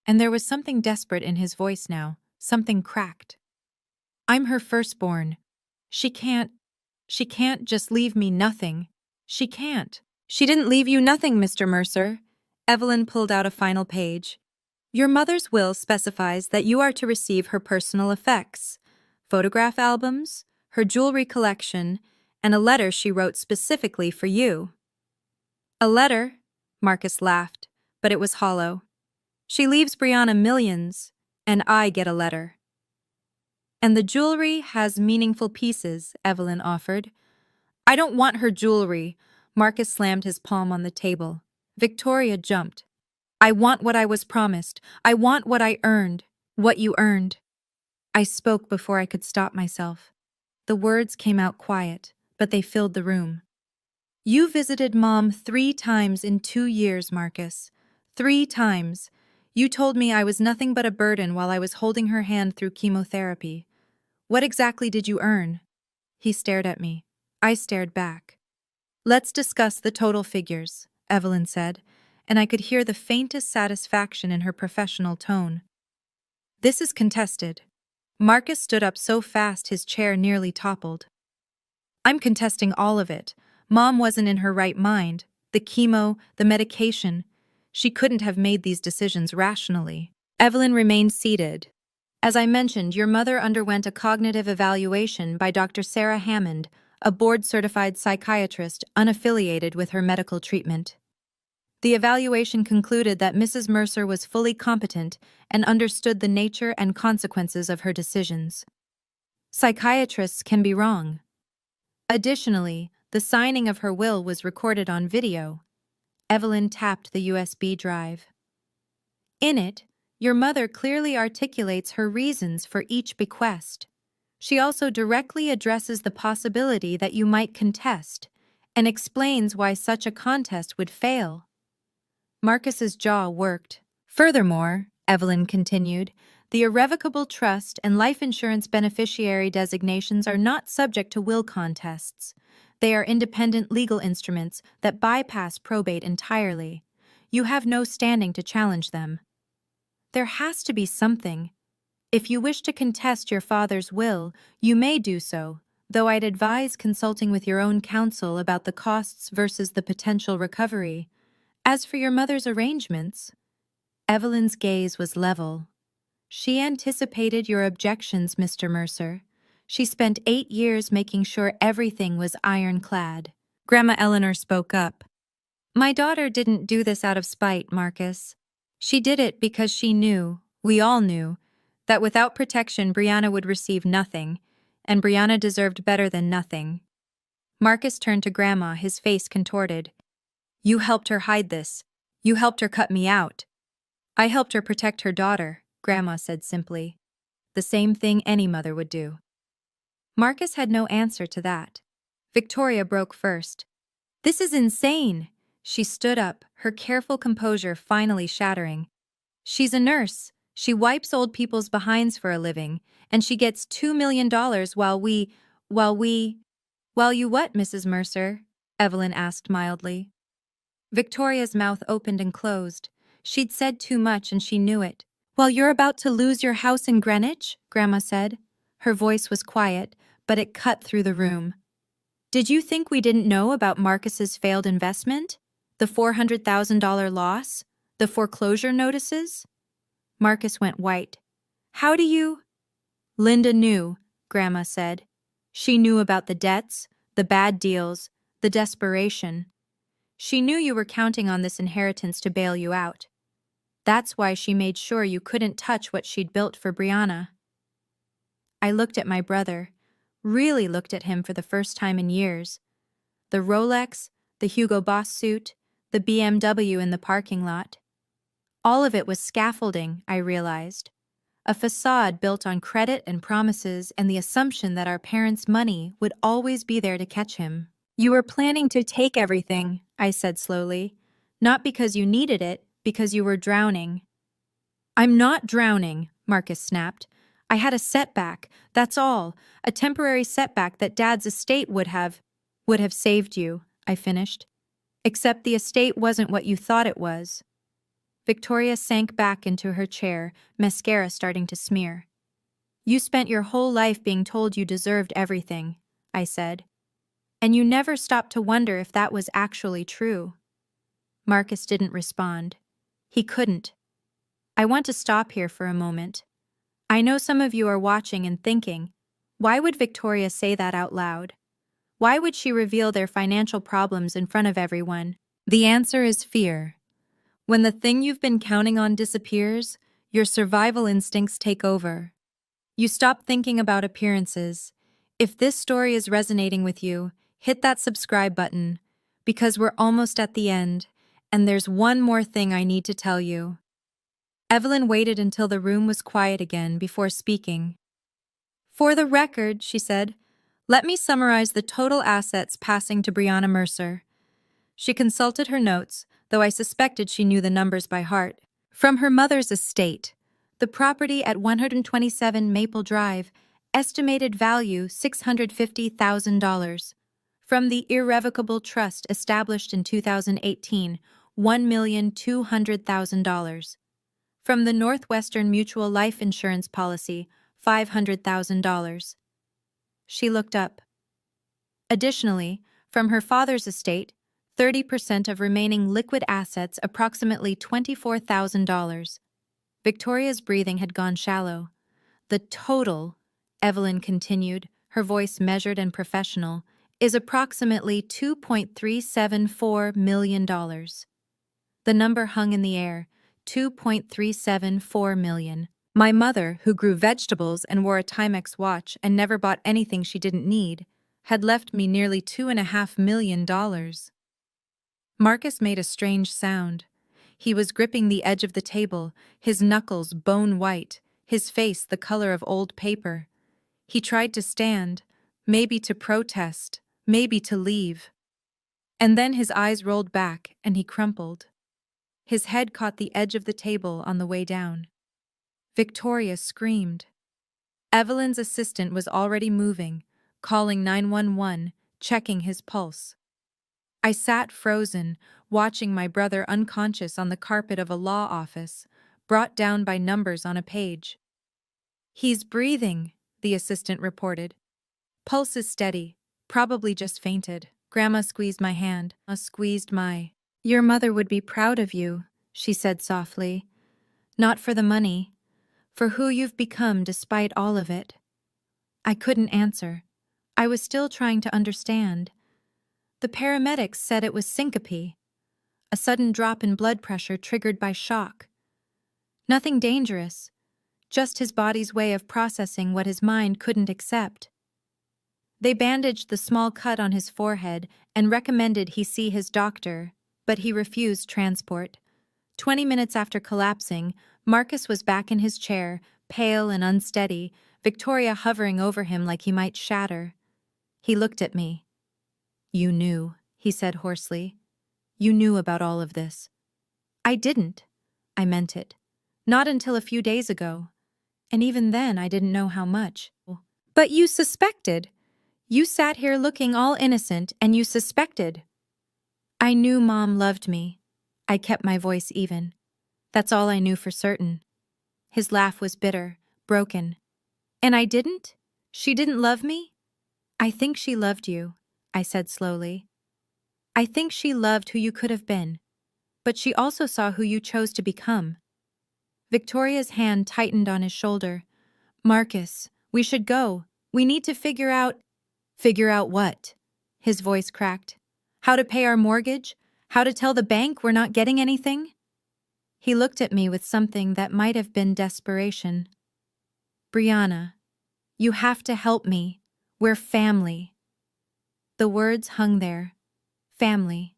And there was something desperate in his voice now, something cracked. "I'm her firstborn. She can't just leave me nothing. She can't." "She didn't leave you nothing, Mr. Mercer." Evelyn pulled out a final page. "Your mother's will specifies that you are to receive her personal effects, photograph albums, her jewelry collection, and a letter she wrote specifically for you." "A letter?" Marcus laughed, but it was hollow. "She leaves Brianna millions, and I get a letter." "And the jewelry has meaningful pieces," Evelyn offered. "I don't want her jewelry." Marcus slammed his palm on the table. Victoria jumped. "I want what I was promised. I want what I earned. What you earned." I spoke before I could stop myself. The words came out quiet, but they filled the room. "You visited Mom 3 times in 2 years, Marcus. 3 times. You told me I was nothing but a burden while I was holding her hand through chemotherapy. What exactly did you earn?" He stared at me. I stared back. "Let's discuss the total figures," Evelyn said, and I could hear the faintest satisfaction in her professional tone. "This is contested." Marcus stood up so fast his chair nearly toppled. "I'm contesting all of it. Mom wasn't in her right mind. The chemo, the medication. She couldn't have made these decisions rationally." Evelyn remained seated. "As I mentioned, your mother underwent a cognitive evaluation by Dr. Sarah Hammond, a board-certified psychiatrist unaffiliated with her medical treatment. The evaluation concluded that Mrs. Mercer was fully competent and understood the nature and consequences of her decisions. Psychiatrists can be wrong. Additionally, the signing of her will was recorded on video." Evelyn tapped the USB drive. "In it, your mother clearly articulates her reasons for each bequest. She also directly addresses the possibility that you might contest and explains why such a contest would fail." Marcus's jaw worked. "Furthermore," Evelyn continued, "the irrevocable trust and life insurance beneficiary designations are not subject to will contests. They are independent legal instruments that bypass probate entirely. You have no standing to challenge them." "There has to be something. If you wish to contest your father's will, you may do so, though I'd advise consulting with your own counsel about the costs versus the potential recovery. As for your mother's arrangements..." Evelyn's gaze was level. "She anticipated your objections, Mr. Mercer. She spent 8 years making sure everything was ironclad." Grandma Eleanor spoke up. "My daughter didn't do this out of spite, Marcus. She did it because she knew, we all knew, that without protection Brianna would receive nothing, and Brianna deserved better than nothing." Marcus turned to Grandma, his face contorted. "You helped her hide this. You helped her cut me out." "I helped her protect her daughter," Grandma said simply. "The same thing any mother would do." Marcus had no answer to that. Victoria broke first. "This is insane." She stood up, her careful composure finally shattering. "She's a nurse. She wipes old people's behinds for a living, and she gets $2 million while you what, Mrs. Mercer?" Evelyn asked mildly. Victoria's mouth opened and closed. She'd said too much and she knew it. "While you're about to lose your house in Greenwich?" Grandma said. Her voice was quiet, but it cut through the room. "Did you think we didn't know about Marcus's failed investment? The $400,000 loss? The foreclosure notices?" Marcus went white. "How do you—" "Linda knew," Grandma said. "She knew about the debts, the bad deals, the desperation. She knew you were counting on this inheritance to bail you out. That's why she made sure you couldn't touch what she'd built for Brianna. I looked at my brother, really looked at him for the first time in years. The Rolex, the Hugo Boss suit, the BMW in the parking lot. All of it was scaffolding, I realized. A facade built on credit and promises and the assumption that our parents' money would always be there to catch him. You were planning to take everything, I said slowly. Not because you needed it, because you were drowning. I'm not drowning, Marcus snapped. I had a setback, that's all. A temporary setback that Dad's estate would have saved you, I finished. Except the estate wasn't what you thought it was. Victoria sank back into her chair, mascara starting to smear. You spent your whole life being told you deserved everything, I said. And you never stopped to wonder if that was actually true. Marcus didn't respond. He couldn't. I want to stop here for a moment. I know some of you are watching and thinking, why would Victoria say that out loud? Why would she reveal their financial problems in front of everyone? The answer is fear. When the thing you've been counting on disappears, your survival instincts take over. You stop thinking about appearances. If this story is resonating with you, hit that subscribe button, because we're almost at the end, and there's one more thing I need to tell you. Evelyn waited until the room was quiet again before speaking. For the record, she said, let me summarize the total assets passing to Brianna Mercer. She consulted her notes, though I suspected she knew the numbers by heart. From her mother's estate, the property at 127 Maple Drive, estimated value $650,000. From the irrevocable trust established in 2018, $1,200,000. From the Northwestern Mutual Life Insurance Policy, $500,000. She looked up. Additionally, from her father's estate, 30% of remaining liquid assets, approximately $24,000. Victoria's breathing had gone shallow. The total, Evelyn continued, her voice measured and professional, is approximately $2.374 million. The number hung in the air, $2.374 million. My mother, who grew vegetables and wore a Timex watch and never bought anything she didn't need, had left me nearly $2.5 million. Marcus made a strange sound. He was gripping the edge of the table, his knuckles bone white, his face the color of old paper. He tried to stand, maybe to protest, maybe to leave. And then his eyes rolled back and he crumpled. His head caught the edge of the table on the way down. Victoria screamed. Evelyn's assistant was already moving, calling 911, checking his pulse. I sat frozen, watching my brother unconscious on the carpet of a law office, brought down by numbers on a page. He's breathing, the assistant reported. Pulse is steady, probably just fainted. Grandma squeezed my hand, Your mother would be proud of you, she said softly. Not for the money, for who you've become despite all of it. I couldn't answer. I was still trying to understand. The paramedics said it was syncope, a sudden drop in blood pressure triggered by shock. Nothing dangerous, just his body's way of processing what his mind couldn't accept. They bandaged the small cut on his forehead and recommended he see his doctor, but he refused transport. 20 minutes after collapsing, Marcus was back in his chair, pale and unsteady, Victoria hovering over him like he might shatter. He looked at me. You knew, he said hoarsely. You knew about all of this. I didn't. I meant it. Not until a few days ago. And even then I didn't know how much. But you suspected. You sat here looking all innocent and you suspected. I knew Mom loved me. I kept my voice even. That's all I knew for certain. His laugh was bitter, broken. And I didn't? She didn't love me? I think she loved you, I said slowly. I think she loved who you could have been, but she also saw who you chose to become. Victoria's hand tightened on his shoulder. Marcus, we should go. We need to figure out... Figure out what? His voice cracked. How to pay our mortgage? How to tell the bank we're not getting anything? He looked at me with something that might have been desperation. Brianna, you have to help me. We're family. The words hung there. Family.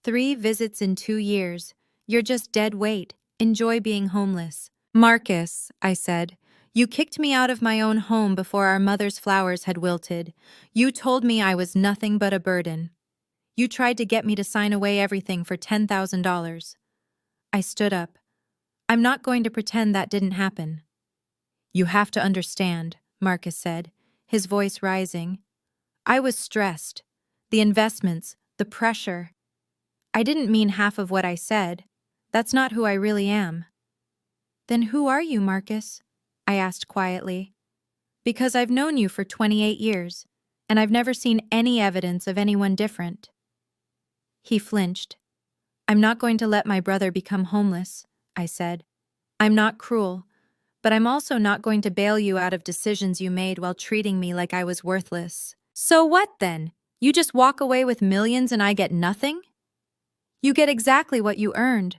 3 visits in 2 years. You're just dead weight. Enjoy being homeless. Marcus, I said, you kicked me out of my own home before our mother's flowers had wilted. You told me I was nothing but a burden. You tried to get me to sign away everything for $10,000. I stood up. I'm not going to pretend that didn't happen. You have to understand, Marcus said, his voice rising. I was stressed. The investments, the pressure. I didn't mean half of what I said. That's not who I really am. Then who are you, Marcus? I asked quietly. Because I've known you for 28 years, and I've never seen any evidence of anyone different. He flinched. I'm not going to let my brother become homeless, I said. I'm not cruel, but I'm also not going to bail you out of decisions you made while treating me like I was worthless. So what then? You just walk away with millions and I get nothing? You get exactly what you earned.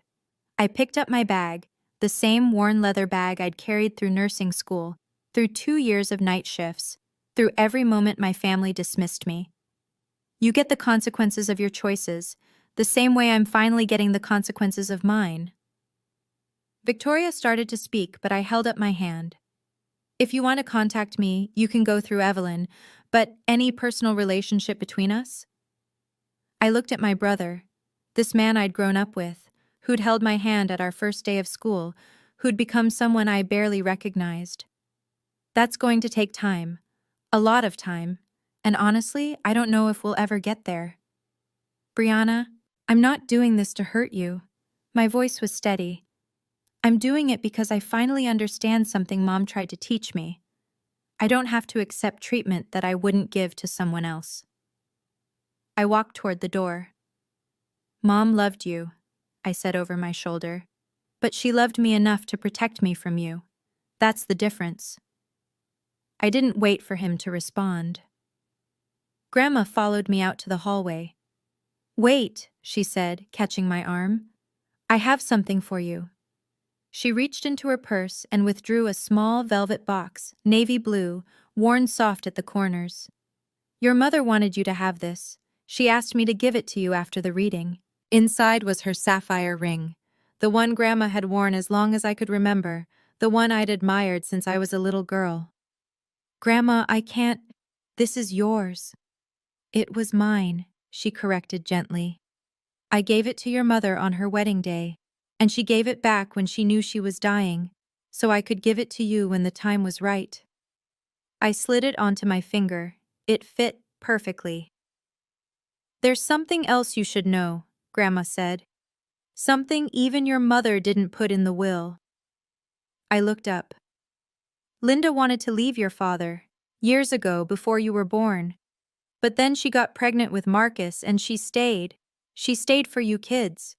I picked up my bag, the same worn leather bag I'd carried through nursing school, through 2 years of night shifts, through every moment my family dismissed me. You get the consequences of your choices, the same way I'm finally getting the consequences of mine. Victoria started to speak, but I held up my hand. If you want to contact me, you can go through Evelyn, but any personal relationship between us? I looked at my brother, this man I'd grown up with, who'd held my hand at our first day of school, who'd become someone I barely recognized. That's going to take time, a lot of time, and honestly, I don't know if we'll ever get there. Brianna, I'm not doing this to hurt you. My voice was steady. I'm doing it because I finally understand something Mom tried to teach me. I don't have to accept treatment that I wouldn't give to someone else. I walked toward the door. Mom loved you, I said over my shoulder. But she loved me enough to protect me from you. That's the difference. I didn't wait for him to respond. Grandma followed me out to the hallway. Wait, she said, catching my arm. I have something for you. She reached into her purse and withdrew a small velvet box, navy blue, worn soft at the corners. Your mother wanted you to have this. She asked me to give it to you after the reading. Inside was her sapphire ring, the one Grandma had worn as long as I could remember, the one I'd admired since I was a little girl. Grandma, I can't. This is yours. It was mine, she corrected gently. I gave it to your mother on her wedding day, and she gave it back when she knew she was dying, so I could give it to you when the time was right. I slid it onto my finger. It fit perfectly. There's something else you should know, Grandma said. Something even your mother didn't put in the will. I looked up. Linda wanted to leave your father, years ago before you were born. But then she got pregnant with Marcus and she stayed. She stayed for you kids.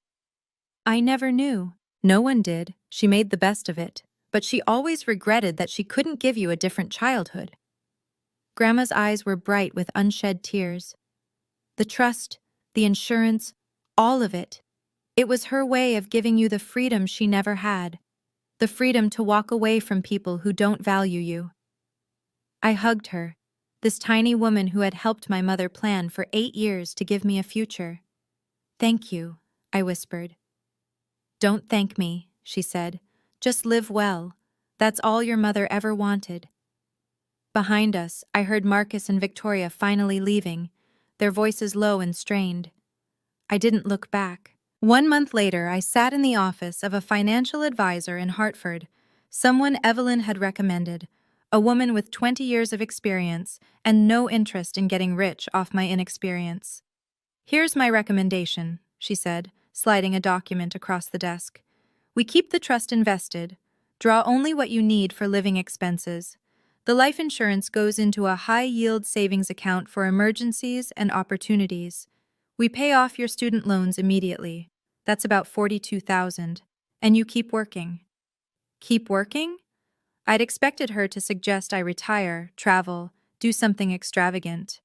I never knew. No one did. She made the best of it. But she always regretted that she couldn't give you a different childhood. Grandma's eyes were bright with unshed tears. The trust, the insurance, all of it. It was her way of giving you the freedom she never had. The freedom to walk away from people who don't value you. I hugged her, this tiny woman who had helped my mother plan for 8 years to give me a future. Thank you, I whispered. Don't thank me, she said. Just live well. That's all your mother ever wanted. Behind us, I heard Marcus and Victoria finally leaving, their voices low and strained. I didn't look back. 1 month later, I sat in the office of a financial advisor in Hartford, someone Evelyn had recommended, a woman with 20 years of experience and no interest in getting rich off my inexperience. Here's my recommendation, she said, sliding a document across the desk. We keep the trust invested. Draw only what you need for living expenses. The life insurance goes into a high-yield savings account for emergencies and opportunities. We pay off your student loans immediately. That's about $42,000. And you keep working. Keep working? I'd expected her to suggest I retire, travel, do something extravagant.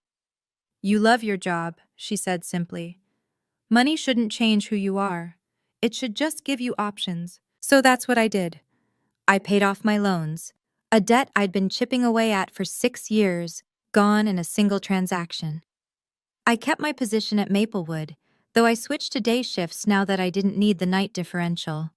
You love your job, she said simply. Money shouldn't change who you are. It should just give you options. So that's what I did. I paid off my loans, a debt I'd been chipping away at for 6 years, gone in a single transaction. I kept my position at Maplewood, though I switched to day shifts now that I didn't need the night differential.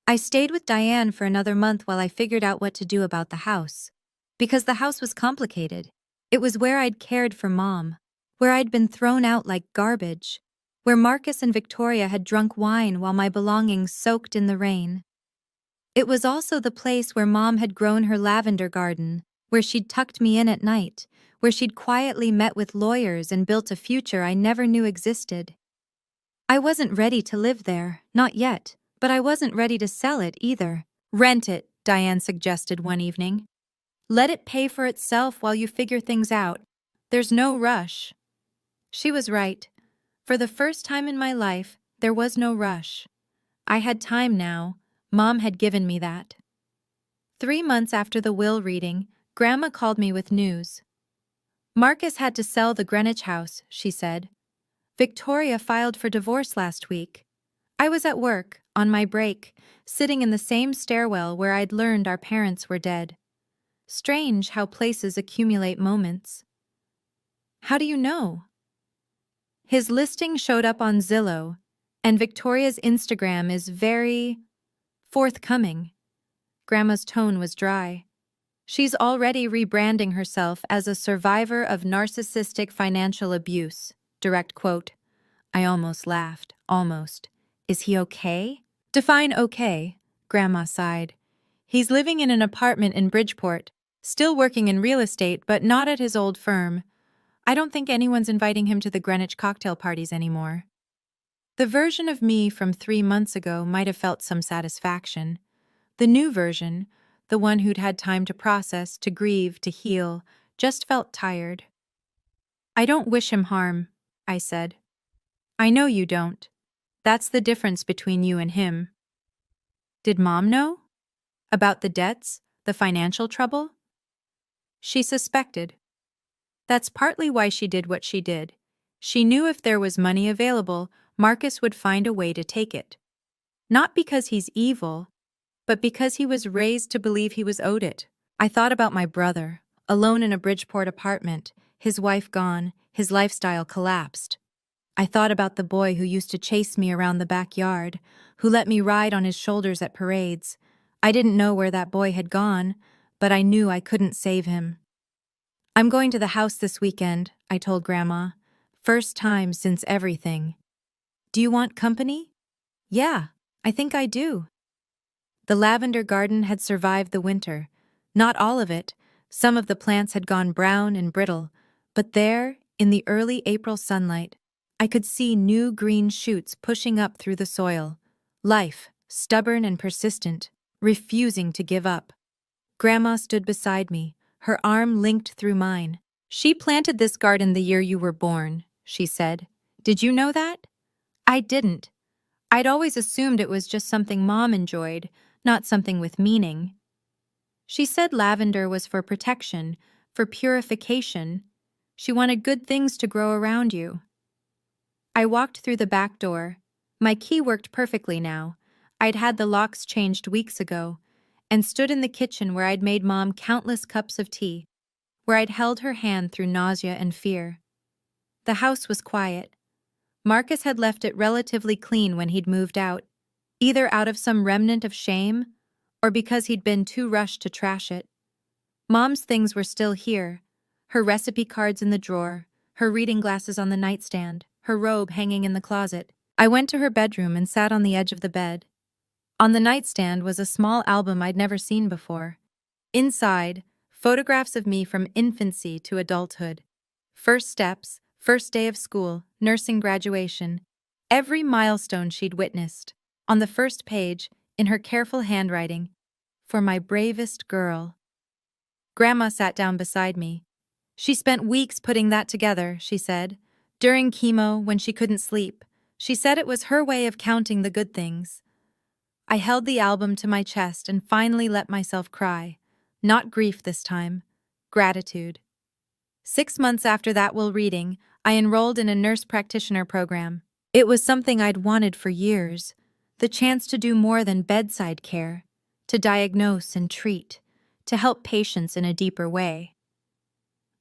I stayed with Diane for another month while I figured out what to do about the house. Because the house was complicated. It was where I'd cared for Mom, where I'd been thrown out like garbage, where Marcus and Victoria had drunk wine while my belongings soaked in the rain. It was also the place where Mom had grown her lavender garden, where she'd tucked me in at night, where she'd quietly met with lawyers and built a future I never knew existed. I wasn't ready to live there, not yet, but I wasn't ready to sell it either. Rent it, Diane suggested one evening. Let it pay for itself while you figure things out. There's no rush. She was right. For the first time in my life, there was no rush. I had time now. Mom had given me that. 3 months after the will reading, Grandma called me with news. Marcus had to sell the Greenwich house, she said. Victoria filed for divorce last week. I was at work, on my break, sitting in the same stairwell where I'd learned our parents were dead. Strange how places accumulate moments. How do you know? His listing showed up on Zillow, and Victoria's Instagram is very forthcoming. Grandma's tone was dry. She's already rebranding herself as a survivor of narcissistic financial abuse. Direct quote. I almost laughed. Almost. Is he okay? Define okay, Grandma sighed. He's living in an apartment in Bridgeport, still working in real estate but not at his old firm. I don't think anyone's inviting him to the Greenwich cocktail parties anymore. The version of me from 3 months ago might have felt some satisfaction. The new version, the one who'd had time to process, to grieve, to heal, just felt tired. I don't wish him harm, I said. I know you don't. That's the difference between you and him. Did Mom know? About the debts, the financial trouble? She suspected. That's partly why she did what she did. She knew if there was money available, Marcus would find a way to take it. Not because he's evil, but because he was raised to believe he was owed it. I thought about my brother, alone in a Bridgeport apartment, his wife gone, his lifestyle collapsed. I thought about the boy who used to chase me around the backyard, who let me ride on his shoulders at parades. I didn't know where that boy had gone, but I knew I couldn't save him. I'm going to the house this weekend, I told Grandma. First time since everything. Do you want company? Yeah, I think I do. The lavender garden had survived the winter. Not all of it. Some of the plants had gone brown and brittle. But there, in the early April sunlight, I could see new green shoots pushing up through the soil. Life, stubborn and persistent, refusing to give up. Grandma stood beside me, her arm linked through mine. She planted this garden the year you were born, she said. Did you know that? I didn't. I'd always assumed it was just something Mom enjoyed, not something with meaning. She said lavender was for protection, for purification. She wanted good things to grow around you. I walked through the back door. My key worked perfectly now. I'd had the locks changed weeks ago, and stood in the kitchen where I'd made Mom countless cups of tea, where I'd held her hand through nausea and fear. The house was quiet. Marcus had left it relatively clean when he'd moved out, either out of some remnant of shame or because he'd been too rushed to trash it. Mom's things were still here, her recipe cards in the drawer, her reading glasses on the nightstand, her robe hanging in the closet. I went to her bedroom and sat on the edge of the bed. On the nightstand was a small album I'd never seen before. Inside, photographs of me from infancy to adulthood. First steps, first day of school, nursing graduation, every milestone she'd witnessed. On the first page, in her careful handwriting, for my bravest girl. Grandma sat down beside me. She spent weeks putting that together, she said. During chemo, when she couldn't sleep, she said it was her way of counting the good things. I held the album to my chest and finally let myself cry. Not grief this time, gratitude. 6 months after that will reading, I enrolled in a nurse practitioner program. It was something I'd wanted for years, the chance to do more than bedside care, to diagnose and treat, to help patients in a deeper way.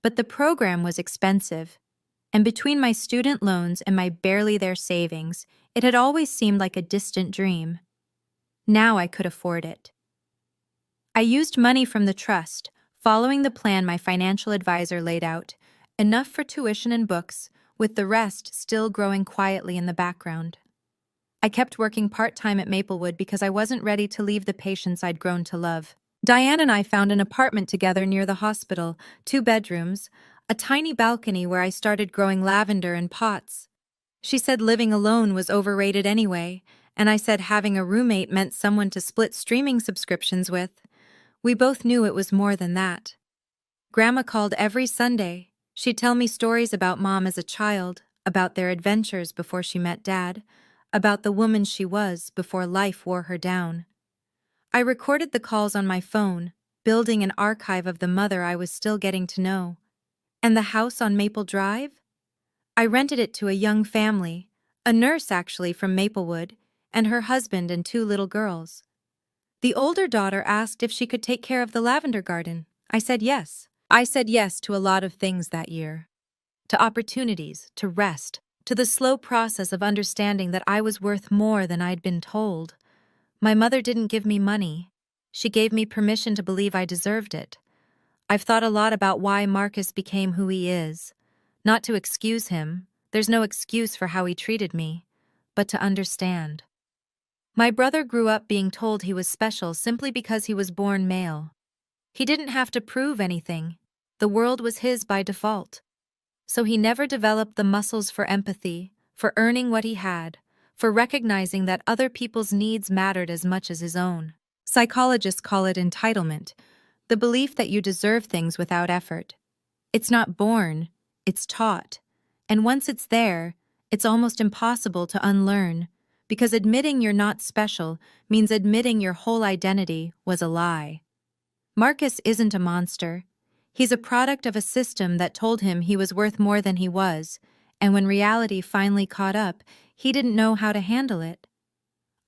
But the program was expensive, and between my student loans and my barely there savings, it had always seemed like a distant dream. Now I could afford it. I used money from the trust, following the plan my financial advisor laid out, enough for tuition and books, with the rest still growing quietly in the background. I kept working part-time at Maplewood because I wasn't ready to leave the patients I'd grown to love. Diane and I found an apartment together near the hospital, 2 bedrooms, a tiny balcony where I started growing lavender in pots. She said living alone was overrated anyway, and I said having a roommate meant someone to split streaming subscriptions with. We both knew it was more than that. Grandma called every Sunday. She'd tell me stories about Mom as a child, about their adventures before she met Dad, about the woman she was before life wore her down. I recorded the calls on my phone, building an archive of the mother I was still getting to know. And the house on Maple Drive? I rented it to a young family, a nurse actually from Maplewood, and her husband and 2 little girls. The older daughter asked if she could take care of the lavender garden. I said yes. I said yes to a lot of things that year. To opportunities, to rest, to the slow process of understanding that I was worth more than I'd been told. My mother didn't give me money. She gave me permission to believe I deserved it. I've thought a lot about why Marcus became who he is. Not to excuse him, there's no excuse for how he treated me, but to understand. My brother grew up being told he was special simply because he was born male. He didn't have to prove anything. The world was his by default. So he never developed the muscles for empathy, for earning what he had, for recognizing that other people's needs mattered as much as his own. Psychologists call it entitlement, the belief that you deserve things without effort. It's not born, it's taught. And once it's there, it's almost impossible to unlearn, because admitting you're not special means admitting your whole identity was a lie. Marcus isn't a monster. He's a product of a system that told him he was worth more than he was, and when reality finally caught up, he didn't know how to handle it.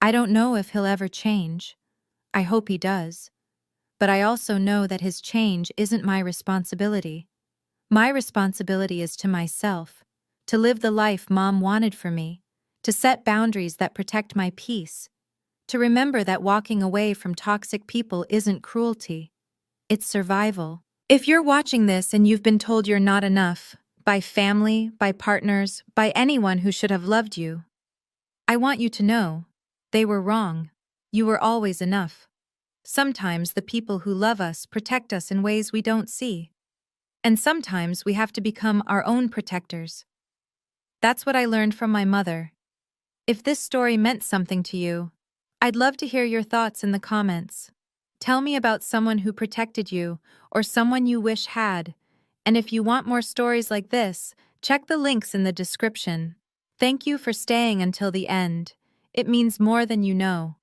I don't know if he'll ever change. I hope he does. But I also know that his change isn't my responsibility. My responsibility is to myself, to live the life Mom wanted for me, to set boundaries that protect my peace, to remember that walking away from toxic people isn't cruelty. It's survival. If you're watching this and you've been told you're not enough, by family, by partners, by anyone who should have loved you, I want you to know, they were wrong. You were always enough. Sometimes the people who love us protect us in ways we don't see. And sometimes we have to become our own protectors. That's what I learned from my mother. If this story meant something to you, I'd love to hear your thoughts in the comments. Tell me about someone who protected you or someone you wish had. And if you want more stories like this, check the links in the description. Thank you for staying until the end. It means more than you know.